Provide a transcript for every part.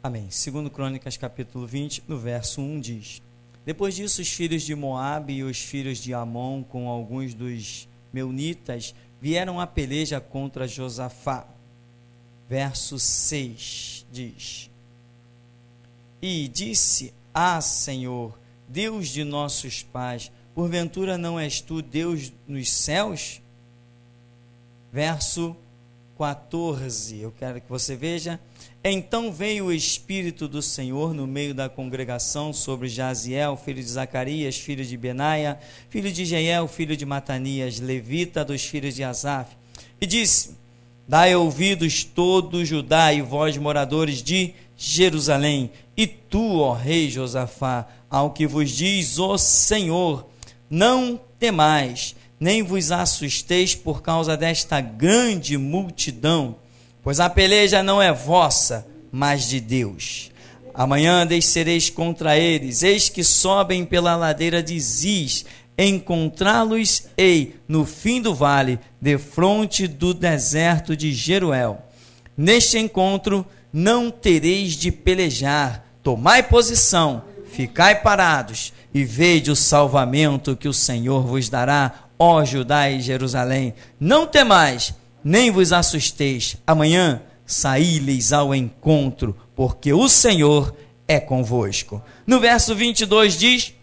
Amém. Segundo Crônicas, capítulo 20, no verso 1 diz: Depois disso, os filhos de Moabe e os filhos de Amon, com alguns dos meunitas, vieram a peleja contra Josafá. Verso 6 diz: E disse: Senhor, Deus de nossos pais, porventura não és tu Deus nos céus? Verso 14, eu quero que você veja. Então veio o Espírito do Senhor no meio da congregação sobre Jaziel, filho de Zacarias, filho de Benaia, filho de Jeiel, filho de Matanias, levita dos filhos de Asaf, e disse: Dai ouvidos todo Judá e vós, moradores de Jerusalém, e tu, ó rei Josafá, ao que vos diz o Senhor: não temais, nem vos assusteis por causa desta grande multidão, pois a peleja não é vossa, mas de Deus. Amanhã descereis contra eles, eis que sobem pela ladeira de Ziz, encontrá-los ei no fim do vale, defronte do deserto de Jeruel. Neste encontro não tereis de pelejar, tomai posição, ficai parados, e vede o salvamento que o Senhor vos dará, ó Judá e Jerusalém. Não temais, nem vos assusteis, amanhã saí-lhes ao encontro, porque o Senhor é convosco. No verso 22 diz: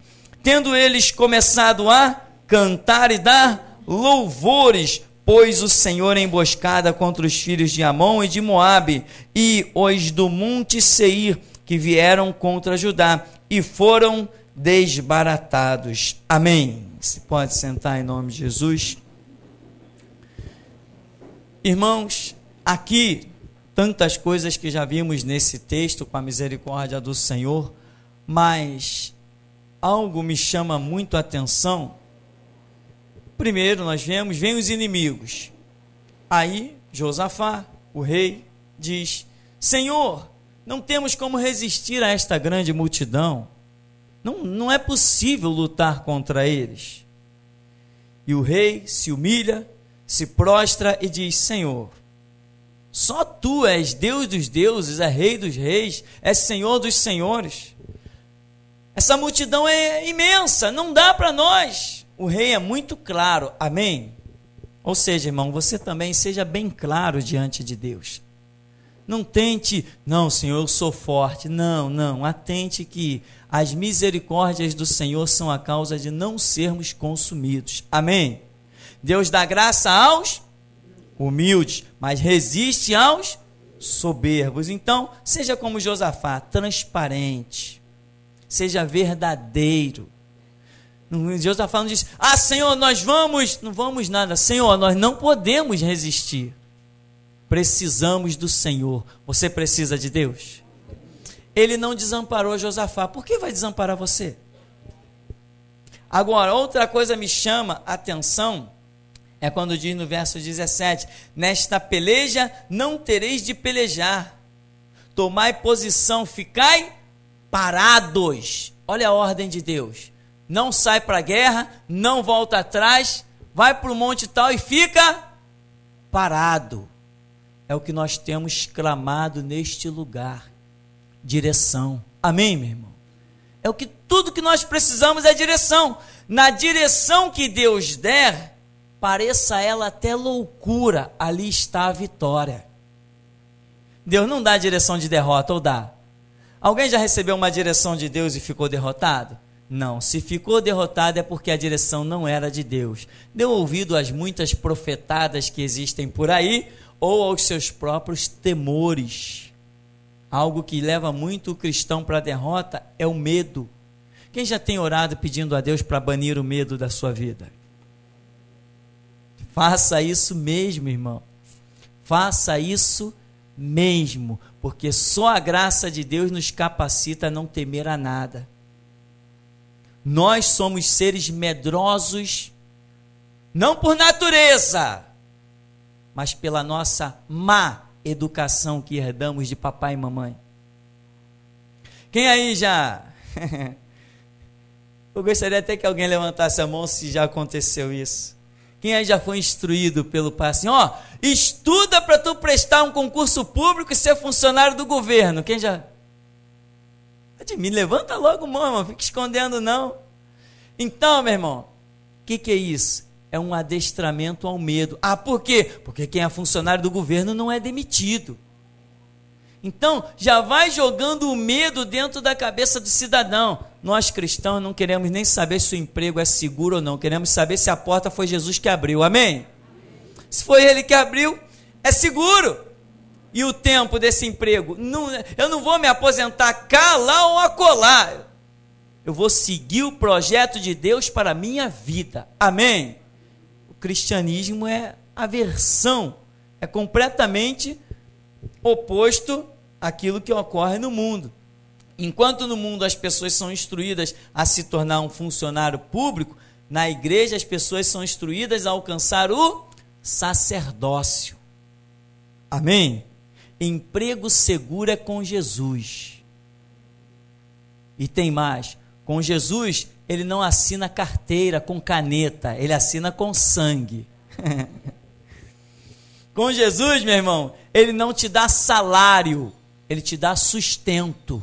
tendo eles começado a cantar e dar louvores, pôs o Senhor emboscada contra os filhos de Amon e de Moabe, e os do monte Seir, que vieram contra Judá, e foram desbaratados. Amém. Se pode sentar em nome de Jesus. Irmãos, aqui, tantas coisas que já vimos nesse texto, com a misericórdia do Senhor, mas algo me chama muito a atenção. Primeiro nós vem os inimigos. Aí Josafá, o rei, diz: Senhor, não temos como resistir a esta grande multidão. Não é possível lutar contra eles. E o rei se humilha, se prostra e diz: Senhor, só tu és Deus dos deuses, é Rei dos reis, é Senhor dos senhores. Essa multidão é imensa, não dá para nós. O rei é muito claro, amém? Ou seja, irmão, você também seja bem claro diante de Deus. Não tente, não, Senhor, eu sou forte. Não, atente que as misericórdias do Senhor são a causa de não sermos consumidos. Amém? Deus dá graça aos humildes, mas resiste aos soberbos. Então, seja como Josafá, transparente, seja verdadeiro. Josafá não diz: Senhor, nós vamos, não vamos nada. Senhor, nós não podemos resistir. Precisamos do Senhor. Você precisa de Deus? Ele não desamparou Josafá. Por que vai desamparar você? Agora, outra coisa me chama a atenção, é quando diz no verso 17: nesta peleja não tereis de pelejar, tomai posição, ficai parados. Olha a ordem de Deus. Não sai para a guerra, não volta atrás, vai para o monte tal e fica parado. É o que nós temos clamado neste lugar. Direção. Amém, meu irmão? É o que tudo que nós precisamos é direção. Na direção que Deus der, pareça ela até loucura, ali está a vitória. Deus não dá direção de derrota, ou dá? Alguém já recebeu uma direção de Deus e ficou derrotado? Não, se ficou derrotado é porque a direção não era de Deus. Deu ouvido às muitas profetadas que existem por aí, ou aos seus próprios temores. Algo que leva muito o cristão para a derrota é o medo. Quem já tem orado pedindo a Deus para banir o medo da sua vida? Faça isso mesmo, irmão. Faça isso mesmo, porque só a graça de Deus nos capacita a não temer a nada. Nós somos seres medrosos, não por natureza, mas pela nossa má educação que herdamos de papai e mamãe. Quem aí já... Eu gostaria até que alguém levantasse a mão se já aconteceu isso. Quem aí já foi instruído pelo pai assim: estuda para tu prestar um concurso público e ser funcionário do governo? Quem já... de mim, levanta logo a mão, irmão, fica escondendo não. Então, meu irmão, o que é isso? É um adestramento ao medo. Ah, por quê? Porque quem é funcionário do governo não é demitido. Então, já vai jogando o medo dentro da cabeça do cidadão. Nós cristãos não queremos nem saber se o emprego é seguro ou não, queremos saber se a porta foi Jesus que abriu, amém? Se foi ele que abriu, é seguro. E o tempo desse emprego? Eu não vou me aposentar cá, lá ou acolá. Eu vou seguir o projeto de Deus para a minha vida, amém? O cristianismo é a versão, é completamente oposto àquilo que ocorre no mundo. Enquanto no mundo as pessoas são instruídas a se tornar um funcionário público, na igreja as pessoas são instruídas a alcançar o sacerdócio. Amém? Emprego seguro é com Jesus. E tem mais, com Jesus ele não assina carteira com caneta, ele assina com sangue. Com Jesus, meu irmão, ele não te dá salário, ele te dá sustento.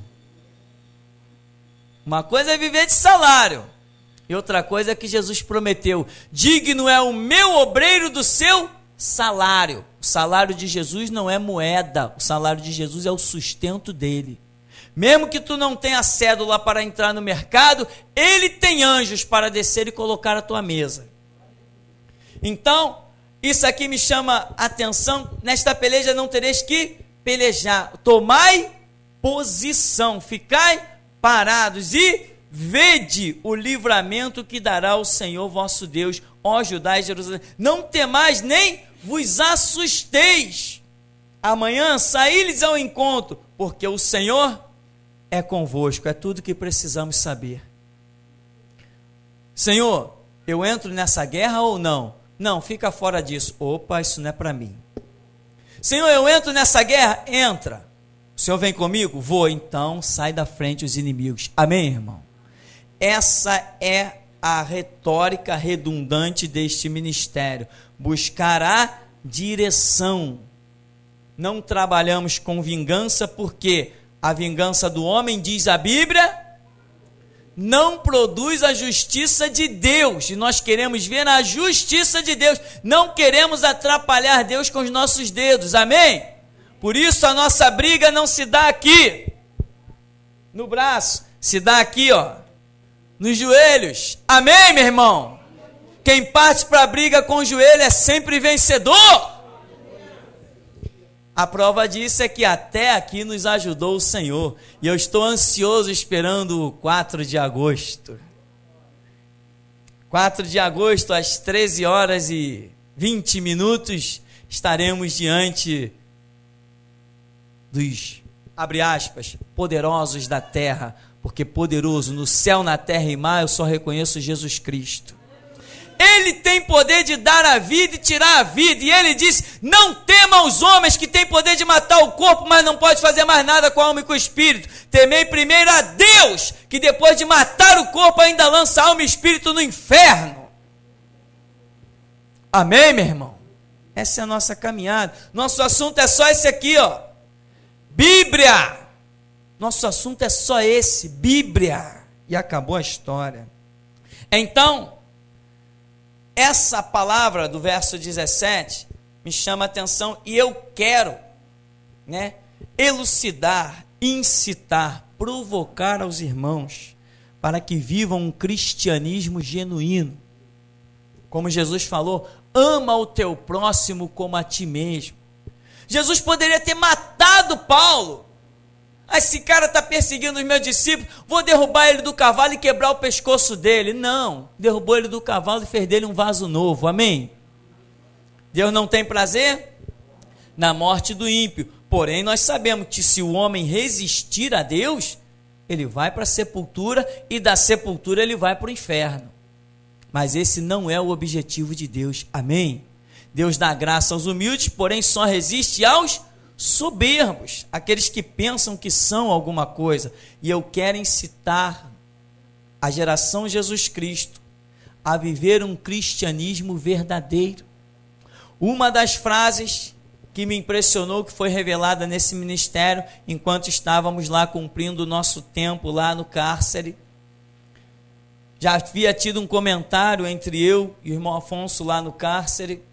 Uma coisa é viver de salário, e outra coisa é que Jesus prometeu: digno é o meu obreiro do seu salário. O salário de Jesus não é moeda, o salário de Jesus é o sustento dele. Mesmo que tu não tenha cédula para entrar no mercado, ele tem anjos para descer e colocar a tua mesa. Então, isso aqui me chama a atenção. Nesta peleja não tereis que pelejar. Tomai posição, ficai parados e vede o livramento que dará o Senhor vosso Deus, ó Judá e Jerusalém. Não temais nem vos assusteis. Amanhã saí-lhes ao encontro, porque o Senhor é convosco. É tudo que precisamos saber. Senhor, eu entro nessa guerra ou não? Não, fica fora disso. Opa, isso não é para mim. Senhor, eu entro nessa guerra? Entra. O Senhor vem comigo? Vou. Então, sai da frente os inimigos. Amém, irmão? Essa é a retórica redundante deste ministério. Buscar a direção. Não trabalhamos com vingança, porque a vingança do homem, diz a Bíblia, não produz a justiça de Deus, e nós queremos ver a justiça de Deus, não queremos atrapalhar Deus com os nossos dedos, amém? Por isso a nossa briga não se dá aqui, no braço, se dá aqui, ó, nos joelhos, amém, meu irmão? Quem parte para a briga com o joelho é sempre vencedor. A prova disso é que até aqui nos ajudou o Senhor. E eu estou ansioso esperando o 4 de agosto. 4 de agosto, às 13 horas e 20 minutos, estaremos diante dos, abre aspas, poderosos da terra. Porque poderoso no céu, na terra e mar, eu só reconheço Jesus Cristo. Ele tem poder de dar a vida e tirar a vida, e ele diz: não tema os homens que têm poder de matar o corpo, mas não pode fazer mais nada com a alma e com o espírito. Temei primeiro a Deus, que depois de matar o corpo ainda lança a alma e espírito no inferno. Amém, meu irmão? Essa é a nossa caminhada. Nosso assunto é só esse aqui, ó, Bíblia. Nosso assunto é só esse, Bíblia, e acabou a história. Então, essa palavra do verso 17 me chama a atenção, e eu quero, elucidar, incitar, provocar aos irmãos para que vivam um cristianismo genuíno. Como Jesus falou, ama o teu próximo como a ti mesmo. Jesus poderia ter matado Paulo. Esse cara está perseguindo os meus discípulos, vou derrubar ele do cavalo e quebrar o pescoço dele. Não, derrubou ele do cavalo e fez dele um vaso novo, amém? Deus não tem prazer na morte do ímpio, porém nós sabemos que se o homem resistir a Deus, ele vai para a sepultura, e da sepultura ele vai para o inferno. Mas esse não é o objetivo de Deus, amém? Deus dá graça aos humildes, porém só resiste aos soberbos, aqueles que pensam que são alguma coisa. E eu quero incitar a geração Jesus Cristo a viver um cristianismo verdadeiro. Uma das frases que me impressionou, que foi revelada nesse ministério, enquanto estávamos lá cumprindo o nosso tempo lá no cárcere. Já havia tido um comentário entre eu e o irmão Afonso lá no cárcere,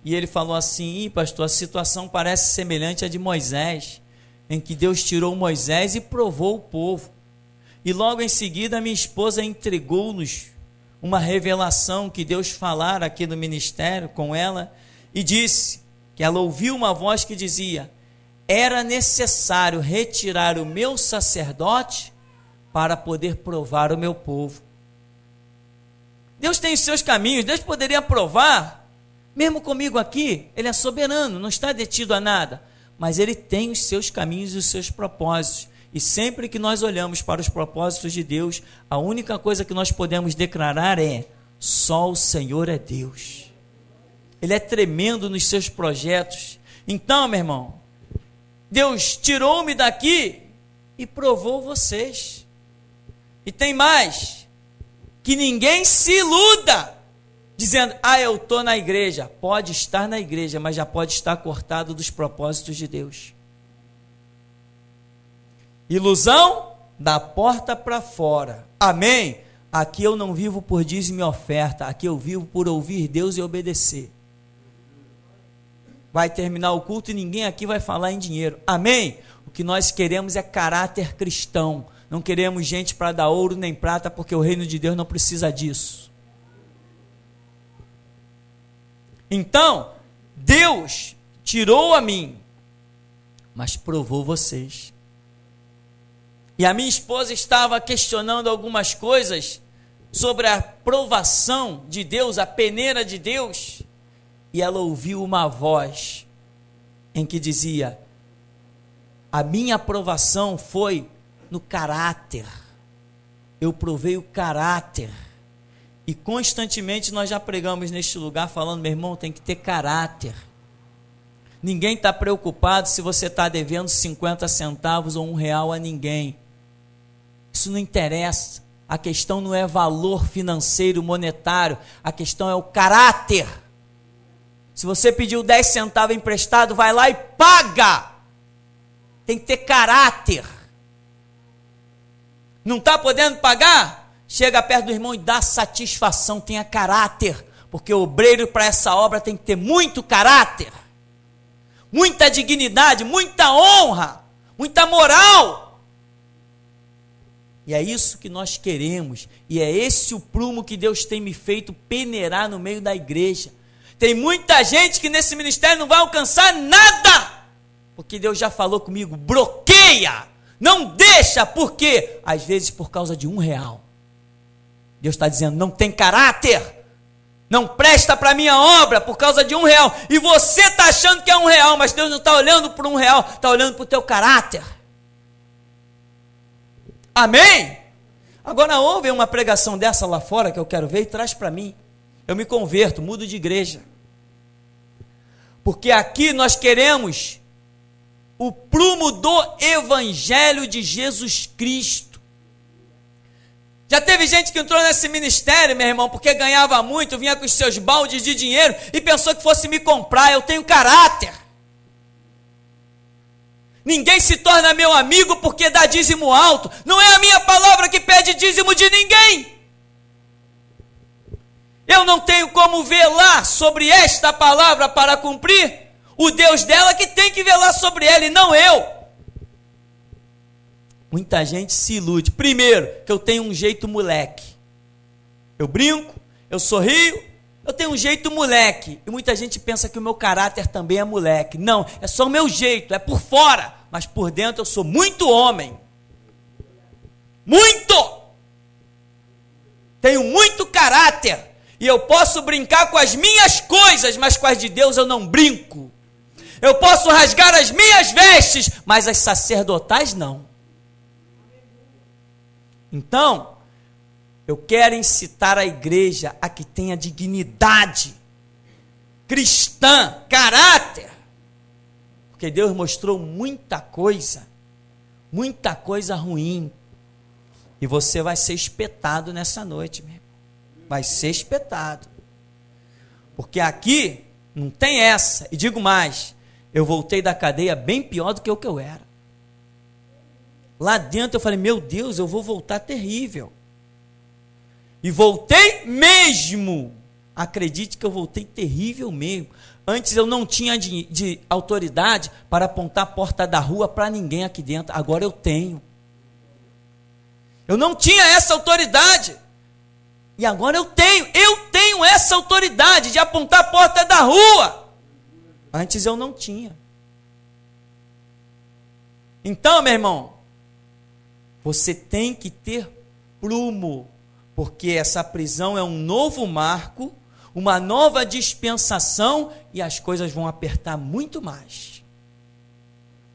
e ele falou assim: pastor, a situação parece semelhante à de Moisés, em que Deus tirou Moisés e provou o povo. E logo em seguida minha esposa entregou-nos uma revelação que Deus falara aqui no ministério com ela, e disse que ela ouviu uma voz que dizia: era necessário retirar o meu sacerdote para poder provar o meu povo. Deus tem os seus caminhos. Deus poderia provar, mesmo comigo aqui. Ele é soberano, não está detido a nada, mas Ele tem os seus caminhos e os seus propósitos. E sempre que nós olhamos para os propósitos de Deus, a única coisa que nós podemos declarar é: só o Senhor é Deus. Ele é tremendo nos seus projetos. Então, meu irmão, Deus tirou-me daqui e provou vocês. E tem mais, que ninguém se iluda, dizendo: eu estou na igreja. Pode estar na igreja, mas já pode estar cortado dos propósitos de Deus. Ilusão da porta para fora. Amém? Aqui eu não vivo por dízimo e oferta, aqui eu vivo por ouvir Deus e obedecer. Vai terminar o culto e ninguém aqui vai falar em dinheiro. Amém? O que nós queremos é caráter cristão. Não queremos gente para dar ouro nem prata, porque o reino de Deus não precisa disso. Então, Deus tirou a mim, mas provou vocês. E a minha esposa estava questionando algumas coisas sobre a provação de Deus, a peneira de Deus, e ela ouviu uma voz em que dizia: a minha aprovação foi no caráter. Eu provei o caráter. E constantemente nós já pregamos neste lugar falando: meu irmão, tem que ter caráter. Ninguém está preocupado se você está devendo 50 centavos ou R$1 a ninguém. Isso não interessa. A questão não é valor financeiro, monetário. A questão é o caráter. Se você pediu 10 centavos emprestado, vai lá e paga. Tem que ter caráter. Não está podendo pagar? Chega perto do irmão e dá satisfação. Tenha caráter. Porque o obreiro para essa obra tem que ter muito caráter, muita dignidade, muita honra, muita moral. E é isso que nós queremos. E é esse o prumo que Deus tem me feito peneirar no meio da igreja. Tem muita gente que nesse ministério não vai alcançar nada, porque Deus já falou comigo: bloqueia, não deixa. Por quê? Às vezes por causa de R$1. Deus está dizendo: não tem caráter, não presta para a minha obra por causa de R$1. E você está achando que é R$1, mas Deus não está olhando para R$1, está olhando para o teu caráter. Amém? Agora houve uma pregação dessa lá fora que eu quero ver e traz para mim. Eu me converto, mudo de igreja. Porque aqui nós queremos o prumo do Evangelho de Jesus Cristo. Já teve gente que entrou nesse ministério, meu irmão, porque ganhava muito, vinha com os seus baldes de dinheiro e pensou que fosse me comprar. Eu tenho caráter. Ninguém se torna meu amigo porque dá dízimo alto. Não é a minha palavra que pede dízimo de ninguém. Eu não tenho como velar sobre esta palavra para cumprir. O Deus dela que tem que velar sobre ela e não eu. Muita gente se ilude. Primeiro, que eu tenho um jeito moleque. Eu brinco, eu sorrio, eu tenho um jeito moleque. E muita gente pensa que o meu caráter também é moleque. Não, é só o meu jeito, é por fora. Mas por dentro eu sou muito homem. Muito! Tenho muito caráter. E eu posso brincar com as minhas coisas, mas com as de Deus eu não brinco. Eu posso rasgar as minhas vestes, mas as sacerdotais não. Então, eu quero incitar a igreja a que tenha dignidade cristã, caráter. Porque Deus mostrou muita coisa ruim. E você vai ser espetado nessa noite, meu irmão. Vai ser espetado. Porque aqui não tem essa. E digo mais, eu voltei da cadeia bem pior do que o que eu era. Lá dentro eu falei, meu Deus, eu vou voltar terrível. E voltei mesmo. Acredite que eu voltei terrível mesmo. Antes eu não tinha de autoridade para apontar a porta da rua para ninguém aqui dentro. Agora eu tenho. Eu não tinha essa autoridade. E agora eu tenho. Eu tenho essa autoridade de apontar a porta da rua. Antes eu não tinha. Então, meu irmão, você tem que ter prumo. Porque essa prisão é um novo marco, uma nova dispensação e as coisas vão apertar muito mais.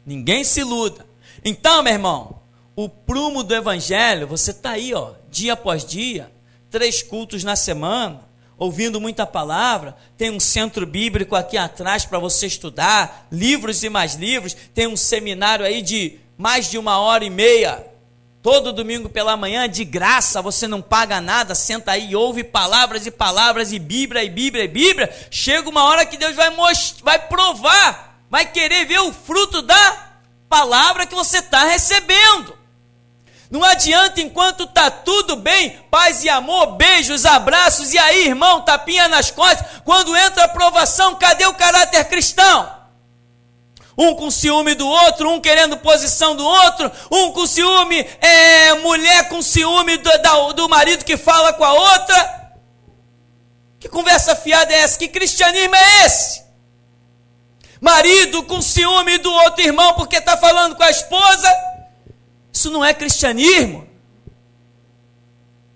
Ninguém se iluda. Então, meu irmão, o prumo do evangelho, você está aí, ó, dia após dia, 3 cultos na semana, ouvindo muita palavra, tem um centro bíblico aqui atrás para você estudar, livros e mais livros, tem um seminário aí de mais de 1h30, todo domingo pela manhã, de graça, você não paga nada, senta aí e ouve palavras e palavras, e Bíblia, e Bíblia, e Bíblia. Chega uma hora que Deus vai provar, vai querer ver o fruto da palavra que você está recebendo. Não adianta enquanto está tudo bem, paz e amor, beijos, abraços, e aí, irmão, tapinha nas costas, quando entra a provação, cadê o caráter cristão? Um com ciúme do outro, um querendo posição do outro, um com ciúme, mulher com ciúme do marido que fala com a outra. Que conversa fiada é essa? Que cristianismo é esse? Marido com ciúme do outro irmão porque está falando com a esposa. Isso não é cristianismo.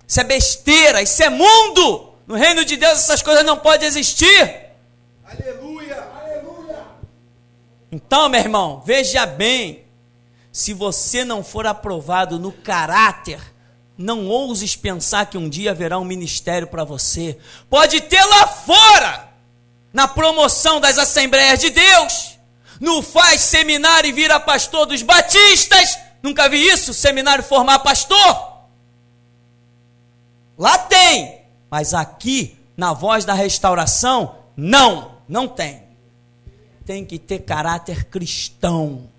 Isso é besteira, isso é mundo. No reino de Deus essas coisas não podem existir. Aleluia, aleluia. Então, meu irmão, veja bem, se você não for aprovado no caráter, não ouses pensar que um dia haverá um ministério para você. Pode ter lá fora, na promoção das Assembleias de Deus, no faz seminário e vira pastor dos batistas. Nunca vi isso, seminário formar pastor. Lá tem, mas aqui, na Voz da Restauração, não tem. Tem que ter caráter cristão.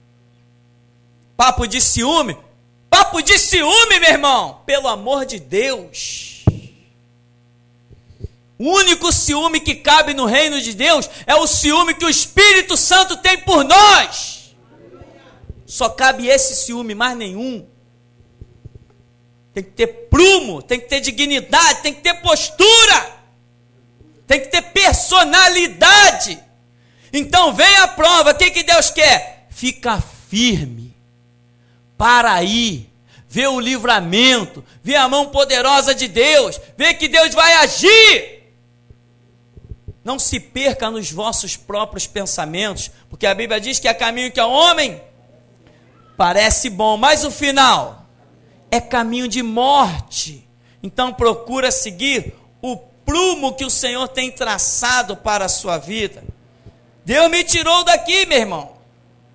Papo de ciúme, meu irmão, pelo amor de Deus. O único ciúme que cabe no reino de Deus é o ciúme que o Espírito Santo tem por nós. Só cabe esse ciúme, mais nenhum. Tem que ter prumo, tem que ter dignidade, tem que ter postura, tem que ter personalidade. Então vem a prova, o que Deus quer? Fica firme, para aí, vê o livramento, vê a mão poderosa de Deus, vê que Deus vai agir. Não se perca nos vossos próprios pensamentos, porque a Bíblia diz que é caminho que ao homem parece bom, mas o final é caminho de morte. Então procura seguir o prumo que o Senhor tem traçado para a sua vida. Deus me tirou daqui, meu irmão,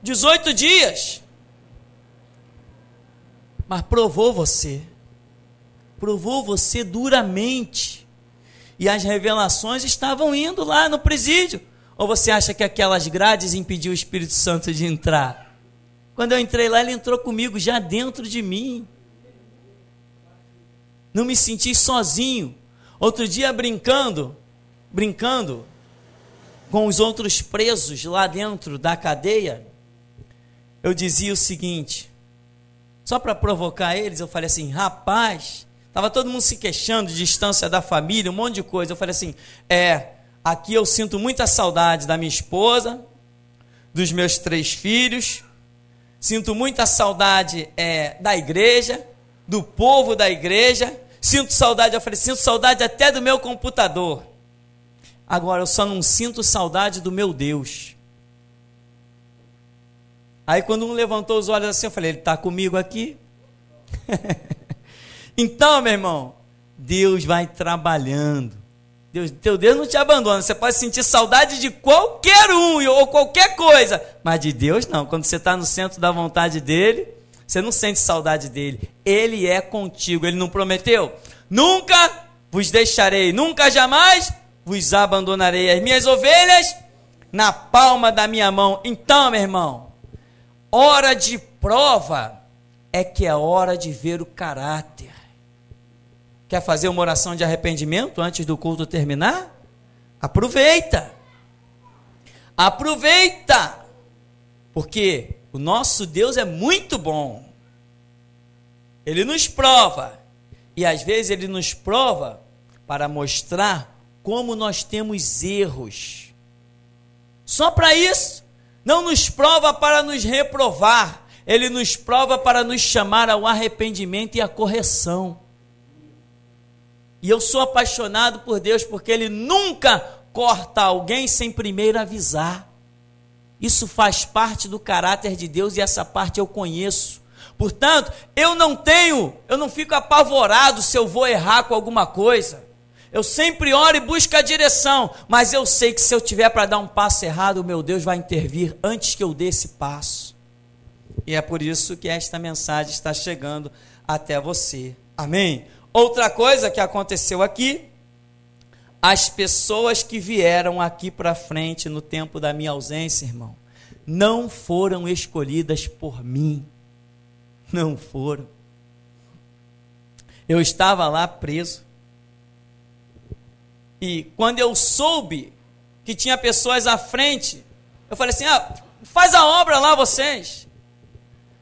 18 dias, mas provou você duramente, e as revelações estavam indo lá no presídio. Ou você acha que aquelas grades impediu o Espírito Santo de entrar? Quando eu entrei lá, ele entrou comigo já dentro de mim. Não me senti sozinho. Outro dia, brincando com os outros presos lá dentro da cadeia, eu dizia o seguinte, só para provocar eles, eu falei assim, rapaz, estava todo mundo se queixando de distância da família, um monte de coisa. Eu falei assim, aqui eu sinto muita saudade da minha esposa, dos meus 3 filhos, sinto muita saudade da igreja, do povo da igreja, sinto saudade até do meu computador. Agora eu só não sinto saudade do meu Deus. Aí quando um levantou os olhos assim, eu falei, ele está comigo aqui? Então, meu irmão, Deus vai trabalhando. Teu Deus não te abandona. Você pode sentir saudade de qualquer um ou qualquer coisa, mas de Deus não. Quando você está no centro da vontade dele, você não sente saudade dele. Ele é contigo. Ele não prometeu? Nunca vos deixarei, nunca jamais vos abandonarei. As minhas ovelhas na palma da minha mão. Então, meu irmão, hora de prova é que é hora de ver o caráter. Quer fazer uma oração de arrependimento antes do culto terminar? Aproveita. Aproveita. Porque o nosso Deus é muito bom. Ele nos prova. E às vezes ele nos prova para mostrar como nós temos erros. Só para isso. Não nos prova para nos reprovar. Ele nos prova para nos chamar ao arrependimento e à correção. E eu sou apaixonado por Deus porque Ele nunca corta alguém sem primeiro avisar. Isso faz parte do caráter de Deus e essa parte eu conheço. Portanto, eu não fico apavorado se eu vou errar com alguma coisa. Eu sempre oro e busco a direção, mas eu sei que se eu tiver para dar um passo errado, o meu Deus vai intervir antes que eu dê esse passo. E é por isso que esta mensagem está chegando até você. Amém? Outra coisa que aconteceu aqui, as pessoas que vieram aqui para frente no tempo da minha ausência, irmão, não foram escolhidas por mim. Não foram. Eu estava lá preso. E quando eu soube que tinha pessoas à frente, eu falei assim, faz a obra lá vocês.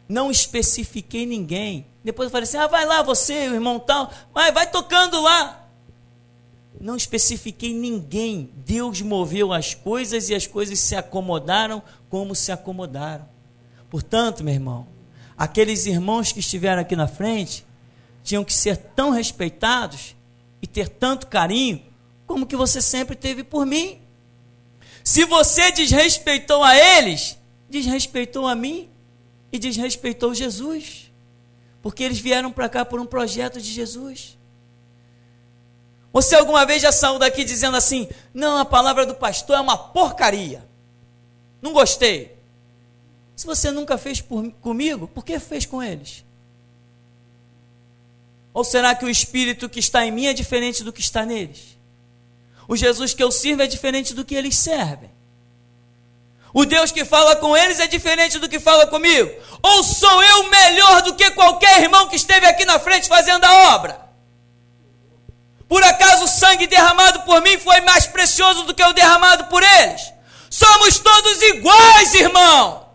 Não especifiquei ninguém. Depois eu falei assim, vai lá você, o irmão tal, vai tocando lá. Não especifiquei ninguém. Deus moveu as coisas e as coisas se acomodaram como se acomodaram. Portanto, meu irmão, aqueles irmãos que estiveram aqui na frente tinham que ser tão respeitados e ter tanto carinho como que você sempre teve por mim. Se você desrespeitou a eles, desrespeitou a mim e desrespeitou Jesus. Porque eles vieram para cá por um projeto de Jesus. Você alguma vez já saiu daqui dizendo assim, não, a palavra do pastor é uma porcaria. Não gostei. Se você nunca fez comigo, por que fez com eles? Ou será que o Espírito que está em mim é diferente do que está neles? O Jesus que eu sirvo é diferente do que eles servem? O Deus que fala com eles é diferente do que fala comigo? Ou sou eu melhor do que qualquer irmão que esteve aqui na frente fazendo a obra? Por acaso o sangue derramado por mim foi mais precioso do que o derramado por eles? Somos todos iguais, irmão.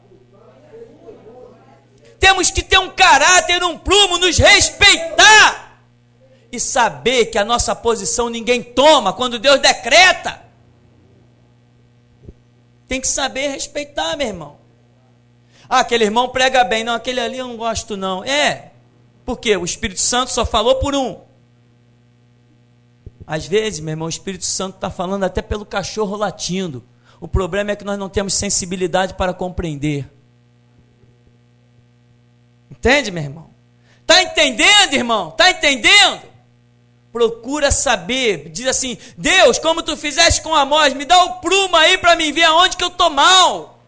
Temos que ter um caráter, um prumo, nos respeitar e saber que a nossa posição ninguém toma quando Deus decreta. Tem que saber respeitar, meu irmão. Aquele irmão prega bem, não, aquele ali eu não gosto não. Porque o Espírito Santo só falou por um. Às vezes, meu irmão, o Espírito Santo está falando até pelo cachorro latindo. O problema é que nós não temos sensibilidade para compreender. Entende, meu irmão? Está entendendo, irmão? Está entendendo? Procura saber, diz assim, Deus, como tu fizeste com Amós, me dá o prumo aí para mim ver aonde que eu estou mal.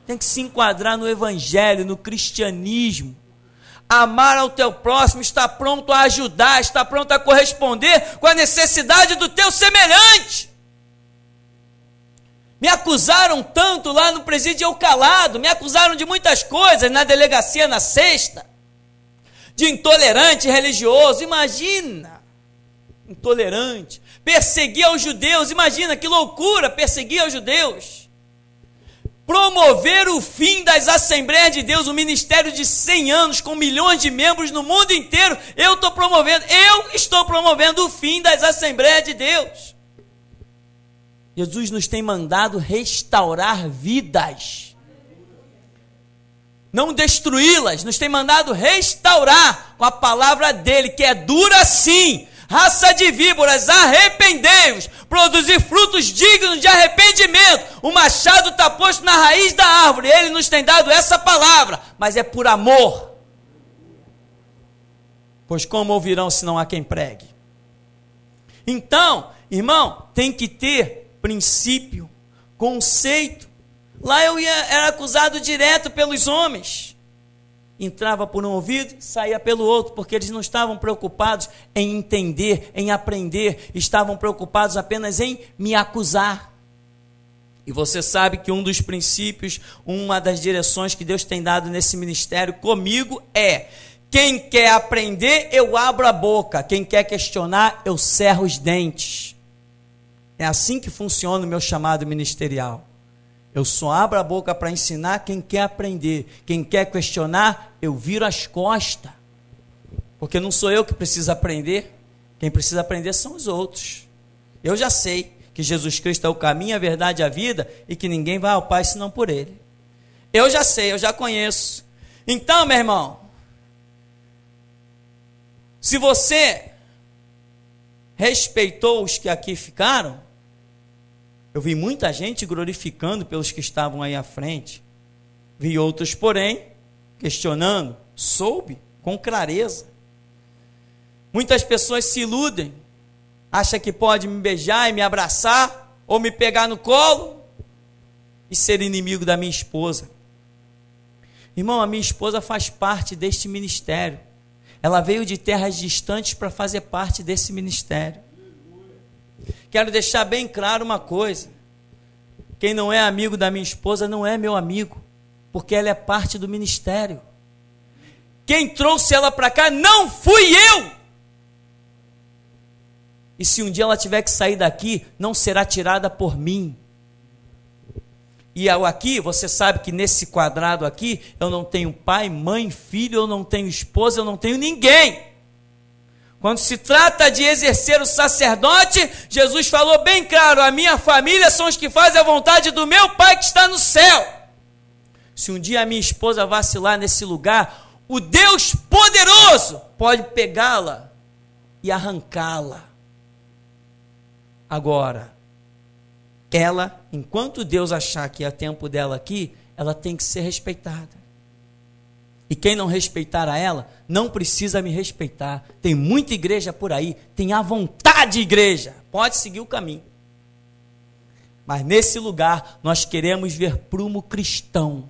Tem que se enquadrar no evangelho, no cristianismo. Amar ao teu próximo, está pronto a ajudar, está pronto a corresponder com a necessidade do teu semelhante. Me acusaram tanto lá no presídio eu calado, me acusaram de muitas coisas na delegacia na sexta, de intolerante religioso, imagina, intolerante, perseguir aos judeus, imagina que loucura, perseguir aos judeus. Promover o fim das Assembleias de Deus, um ministério de 100 anos, com milhões de membros no mundo inteiro, eu estou promovendo o fim das Assembleias de Deus. Jesus nos tem mandado restaurar vidas, não destruí-las, nos tem mandado restaurar com a palavra dele, que é dura sim. Raça de víboras, arrependei-vos, produzir frutos dignos de arrependimento. O machado está posto na raiz da árvore, ele nos tem dado essa palavra, mas é por amor. Pois como ouvirão se não há quem pregue? Então, irmão, tem que ter princípio, conceito. Lá eu era acusado direto pelos homens. Entrava por um ouvido, saía pelo outro, porque eles não estavam preocupados em entender, em aprender, estavam preocupados apenas em me acusar. E você sabe que um dos princípios, uma das direções que Deus tem dado nesse ministério comigo é: quem quer aprender, eu abro a boca. Quem quer questionar, eu cerro os dentes. É assim que funciona o meu chamado ministerial. Eu só abro a boca para ensinar quem quer aprender. Quem quer questionar, eu viro as costas. Porque não sou eu que preciso aprender. Quem precisa aprender são os outros. Eu já sei que Jesus Cristo é o caminho, a verdade e a vida, e que ninguém vai ao Pai senão por Ele. Eu já sei, eu já conheço. Então, meu irmão, se você respeitou os que aqui ficaram, eu vi muita gente glorificando pelos que estavam aí à frente. Vi outros, porém, questionando. Soube com clareza. Muitas pessoas se iludem. Acha que pode me beijar e me abraçar, ou me pegar no colo, e ser inimigo da minha esposa. Irmão, a minha esposa faz parte deste ministério. Ela veio de terras distantes para fazer parte desse ministério. Quero deixar bem claro uma coisa: quem não é amigo da minha esposa não é meu amigo, porque ela é parte do ministério. Quem trouxe ela para cá não fui eu. E se um dia ela tiver que sair daqui, não será tirada por mim. E eu aqui, você sabe que nesse quadrado aqui, eu não tenho pai, mãe, filho, eu não tenho esposa, eu não tenho ninguém. Quando se trata de exercer o sacerdote, Jesus falou bem claro: a minha família são os que fazem a vontade do meu Pai que está no céu. Se um dia a minha esposa vacilar nesse lugar, o Deus poderoso pode pegá-la e arrancá-la. Agora, ela, enquanto Deus achar que é tempo dela aqui, ela tem que ser respeitada. E quem não respeitar a ela, não precisa me respeitar. Tem muita igreja por aí, tem à vontade igreja, pode seguir o caminho. Mas nesse lugar, nós queremos ver prumo cristão.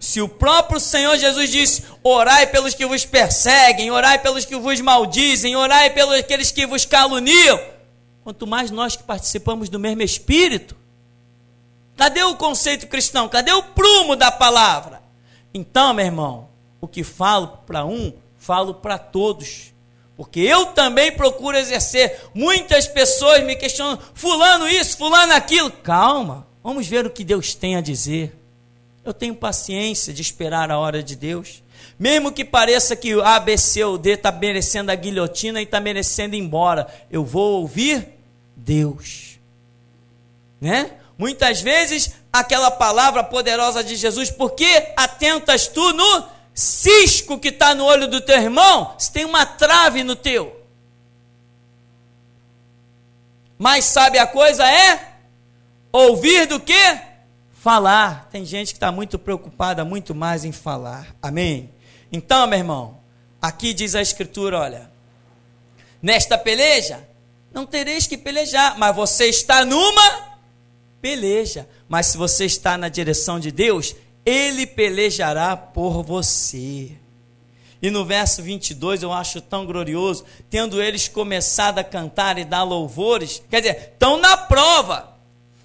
Se o próprio Senhor Jesus disse: orai pelos que vos perseguem, orai pelos que vos maldizem, orai pelos aqueles que vos caluniam, quanto mais nós que participamos do mesmo Espírito. Cadê o conceito cristão? Cadê o prumo da palavra? Então, meu irmão, o que falo para um, falo para todos. Porque eu também procuro exercer. Muitas pessoas me questionam: fulano isso, fulano aquilo. Calma, vamos ver o que Deus tem a dizer. Eu tenho paciência de esperar a hora de Deus. Mesmo que pareça que o A, B, C ou D está merecendo a guilhotina e está merecendo ir embora, eu vou ouvir Deus. Né? Muitas vezes, aquela palavra poderosa de Jesus: por que atentas tu no cisco que está no olho do teu irmão, se tem uma trave no teu? Mais sabe a coisa é ouvir do que falar. Tem gente que está muito preocupada, muito mais em falar. Amém? Então, meu irmão, aqui diz a Escritura: olha, nesta peleja, não tereis que pelejar, mas você está numa peleja. Mas se você está na direção de Deus, Ele pelejará por você. E no verso 22 eu acho tão glorioso: tendo eles começado a cantar e dar louvores, quer dizer, estão na prova,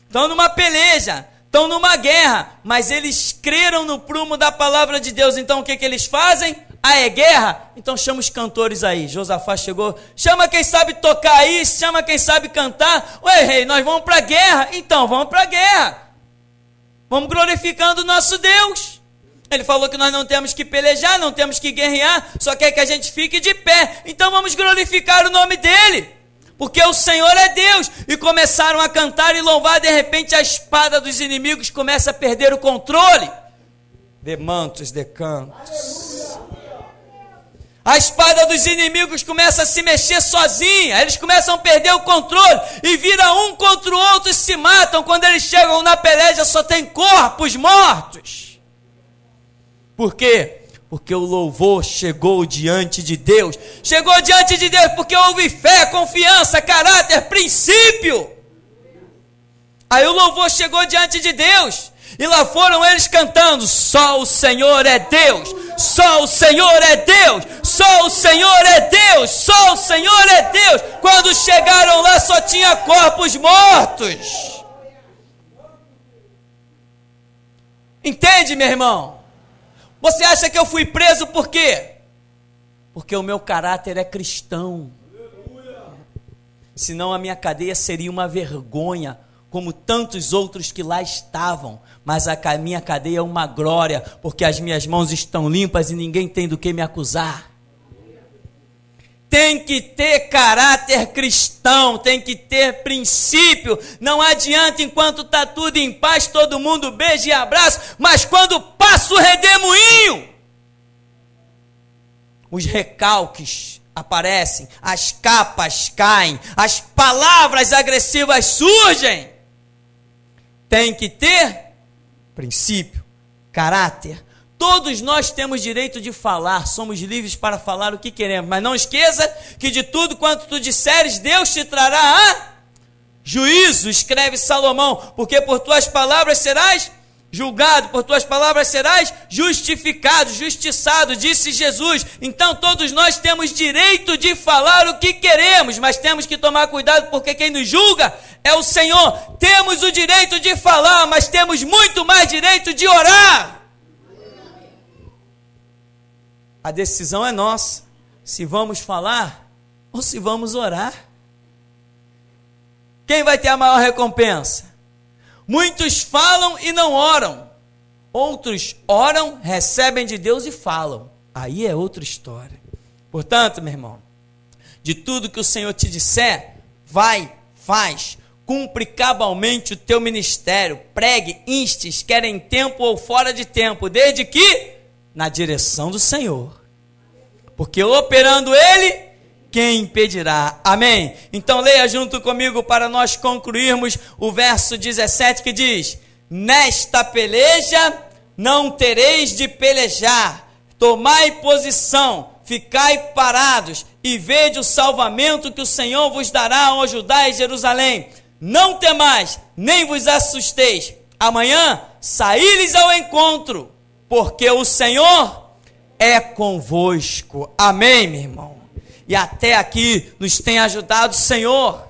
estão numa peleja, estão numa guerra, mas eles creram no prumo da palavra de Deus. Então o que eles fazem? Ah, é guerra? Então chama os cantores aí. Josafá chegou: chama quem sabe tocar aí, chama quem sabe cantar. Ué, rei, nós vamos para a guerra? Então vamos para a guerra. Vamos glorificando o nosso Deus. Ele falou que nós não temos que pelejar, não temos que guerrear, só quer que a gente fique de pé. Então vamos glorificar o nome dele, porque o Senhor é Deus. E começaram a cantar e louvar. De repente a espada dos inimigos começa a perder o controle. De mantos, de cantos. A espada dos inimigos começa a se mexer sozinha. Eles começam a perder o controle e vira um contra o outro e se matam. Quando eles chegam na peleja, só tem corpos mortos. Por quê? Porque o louvor chegou diante de Deus. Chegou diante de Deus porque houve fé, confiança, caráter, princípio. Aí o louvor chegou diante de Deus. E lá foram eles cantando: só o Senhor é Deus, só o Senhor é Deus, só o Senhor é Deus, só o Senhor é Deus. Quando chegaram lá só tinha corpos mortos. Entende, meu irmão? Você acha que eu fui preso por quê? Porque o meu caráter é cristão. Senão a minha cadeia seria uma vergonha, como tantos outros que lá estavam. Mas a minha cadeia é uma glória, porque as minhas mãos estão limpas e ninguém tem do que me acusar. Tem que ter caráter cristão, tem que ter princípio. Não adianta enquanto está tudo em paz, todo mundo beija e abraça, mas quando passa o redemoinho, os recalques aparecem, as capas caem, as palavras agressivas surgem. Tem que ter princípio, caráter. Todos nós temos direito de falar, somos livres para falar o que queremos, mas não esqueça que de tudo quanto tu disseres, Deus te trará a juízo, escreve Salomão, porque por tuas palavras serás julgado, por tuas palavras serás justificado, justiçado, disse Jesus. Então todos nós temos direito de falar o que queremos, mas temos que tomar cuidado, porque quem nos julga é o Senhor. Temos o direito de falar, mas temos muito mais direito de orar. A decisão é nossa, se vamos falar ou se vamos orar. Quem vai ter a maior recompensa? Muitos falam e não oram. Outros oram, recebem de Deus e falam. Aí é outra história. Portanto, meu irmão, de tudo que o Senhor te disser, vai, faz, cumpre cabalmente o teu ministério, pregue, instes, quer em tempo ou fora de tempo, desde que na direção do Senhor. Porque operando Ele, quem impedirá? Amém? Então leia junto comigo para nós concluirmos o verso 17 que diz: nesta peleja não tereis de pelejar, tomai posição, ficai parados e vede o salvamento que o Senhor vos dará ao Judá e Jerusalém. Não temais, nem vos assusteis. Amanhã saí-lhes ao encontro, porque o Senhor é convosco. Amém, meu irmão? E até aqui nos tem ajudado o Senhor.